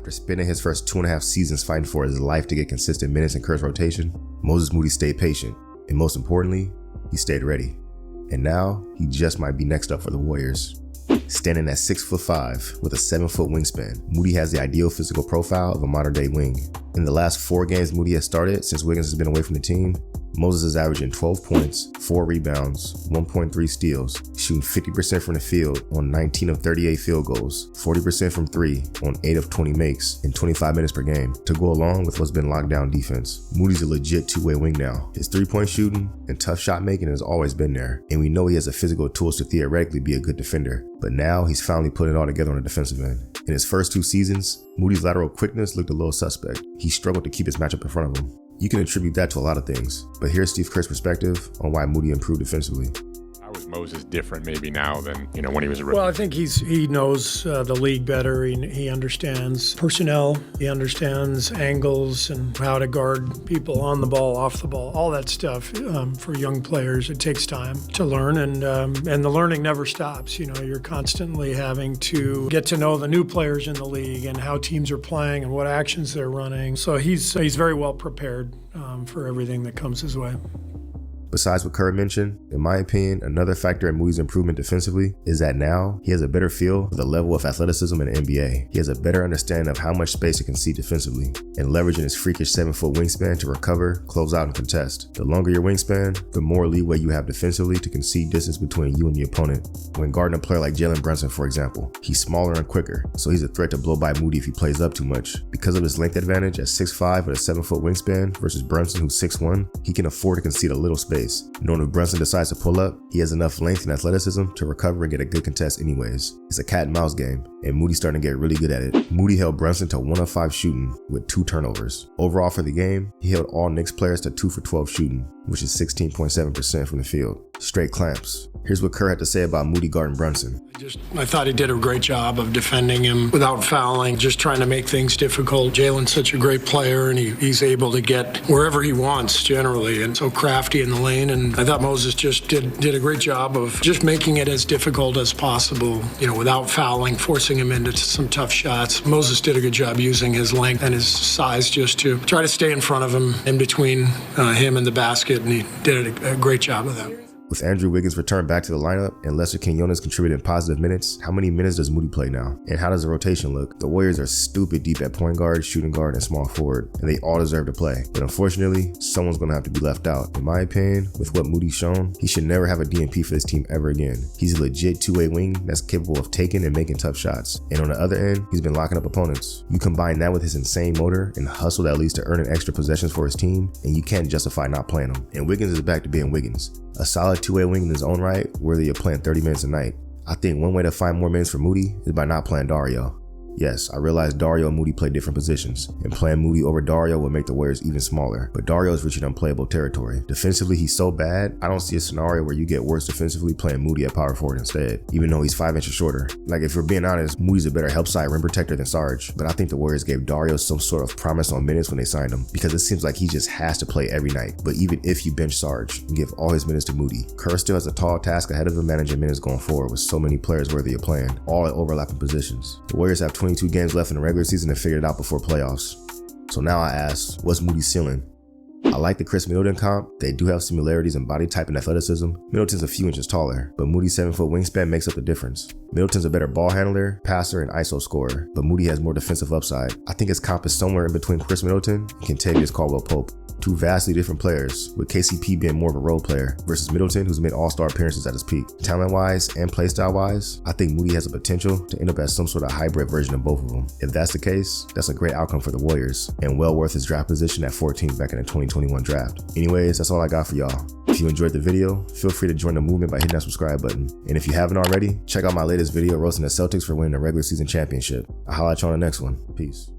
After spending his first 2.5 seasons fighting for his life to get consistent minutes in Kerr's rotation, Moses Moody stayed patient, and most importantly, he stayed ready. And now, he just might be next up for the Warriors. Standing at 6'5" with a 7-foot wingspan, Moody has the ideal physical profile of a modern-day wing. In the last 4 games Moody has started since Wiggins has been away from the team, Moses is averaging 12 points, 4 rebounds, 1.3 steals, shooting 50% from the field on 19 of 38 field goals, 40% from 3 on 8 of 20 makes, in 25 minutes per game, to go along with what's been locked down defense. Moody's a legit two-way wing now. His 3-point shooting and tough shot making has always been there, and we know he has the physical tools to theoretically be a good defender. But now he's finally putting it all together on the defensive end. In his first 2 seasons, Moody's lateral quickness looked a little suspect. He struggled to keep his matchup in front of him. You can attribute that to a lot of things, but here's Steve Kerr's perspective on why Moody improved defensively. How is Moses different maybe now than, when he was a rookie? Well, I think he knows the league better. He understands personnel. He understands angles and how to guard people on the ball, off the ball, all that stuff. For young players, it takes time to learn, and the learning never stops. You're constantly having to get to know the new players in the league and how teams are playing and what actions they're running. So he's very well prepared for everything that comes his way. Besides what Kerr mentioned, in my opinion, another factor in Moody's improvement defensively is that now he has a better feel for the level of athleticism in the NBA. He has a better understanding of how much space he can see defensively, and leveraging his freakish 7-foot wingspan to recover, close out, and contest. The longer your wingspan, the more leeway you have defensively to concede distance between you and the opponent. When guarding a player like Jalen Brunson, for example, he's smaller and quicker, so he's a threat to blow by Moody if he plays up too much. Because of his length advantage at 6'5" with a 7-foot wingspan versus Brunson, who's 6'1", he can afford to concede a little space. Knowing if Brunson decides to pull up, he has enough length and athleticism to recover and get a good contest anyways. It's a cat and mouse game, and Moody's starting to get really good at it. Moody held Brunson to 1 of 5 shooting with 2 turnovers. Overall for the game, he held all Knicks players to 2 for 12 shooting, which is 16.7% from the field. Straight clamps. Here's what Kerr had to say about Moody guarding Brunson. I thought he did a great job of defending him without fouling, just trying to make things difficult. Jalen's such a great player, and he's able to get wherever he wants generally, and so crafty in the lane. And I thought Moses just did a great job of just making it as difficult as possible, without fouling, forcing him into some tough shots. Moses did a good job using his length and his size just to try to stay in front of him, in between him and the basket, and he did a great job of that. With Andrew Wiggins' return back to the lineup and Lester Quinones contributing positive minutes, how many minutes does Moody play now? And how does the rotation look? The Warriors are stupid deep at point guard, shooting guard, and small forward, and they all deserve to play. But unfortunately, someone's going to have to be left out. In my opinion, with what Moody's shown, he should never have a DNP for this team ever again. He's a legit two-way wing that's capable of taking and making tough shots. And on the other end, he's been locking up opponents. You combine that with his insane motor and hustle that leads to earning extra possessions for his team, and you can't justify not playing him. And Wiggins is back to being Wiggins. A solid two-way wing in his own right, worthy of playing 30 minutes a night. I think one way to find more minutes for Moody is by not playing Dario. Yes, I realize Dario and Moody play different positions, and playing Moody over Dario will make the Warriors even smaller, but Dario is reaching unplayable territory. Defensively, he's so bad, I don't see a scenario where you get worse defensively playing Moody at power forward instead, even though he's 5 inches shorter. Like, if we're being honest, Moody's a better help side rim protector than Sarge, but I think the Warriors gave Dario some sort of promise on minutes when they signed him, because it seems like he just has to play every night. But even if you bench Sarge and give all his minutes to Moody, Kerr still has a tall task ahead of him managing minutes going forward with so many players worthy of playing, all at overlapping positions. The Warriors have 22 games left in the regular season to figure it out before playoffs. So now I ask, what's Moody's ceiling? I like the Chris Middleton comp. They do have similarities in body type and athleticism. Middleton's a few inches taller, but Moody's 7-foot wingspan makes up the difference. Middleton's a better ball handler, passer, and ISO scorer, but Moody has more defensive upside. I think his comp is somewhere in between Chris Middleton and Kentavious Caldwell-Pope. Two vastly different players, with KCP being more of a role player versus Middleton, who's made all-star appearances at his peak. Talent-wise and playstyle-wise, I think Moody has the potential to end up as some sort of hybrid version of both of them. If that's the case, that's a great outcome for the Warriors, and well worth his draft position at 14th back in the 2021 draft. Anyways, that's all I got for y'all. If you enjoyed the video, feel free to join the movement by hitting that subscribe button. And if you haven't already, check out my latest video roasting the Celtics for winning the regular season championship. I'll holla at you on the next one. Peace.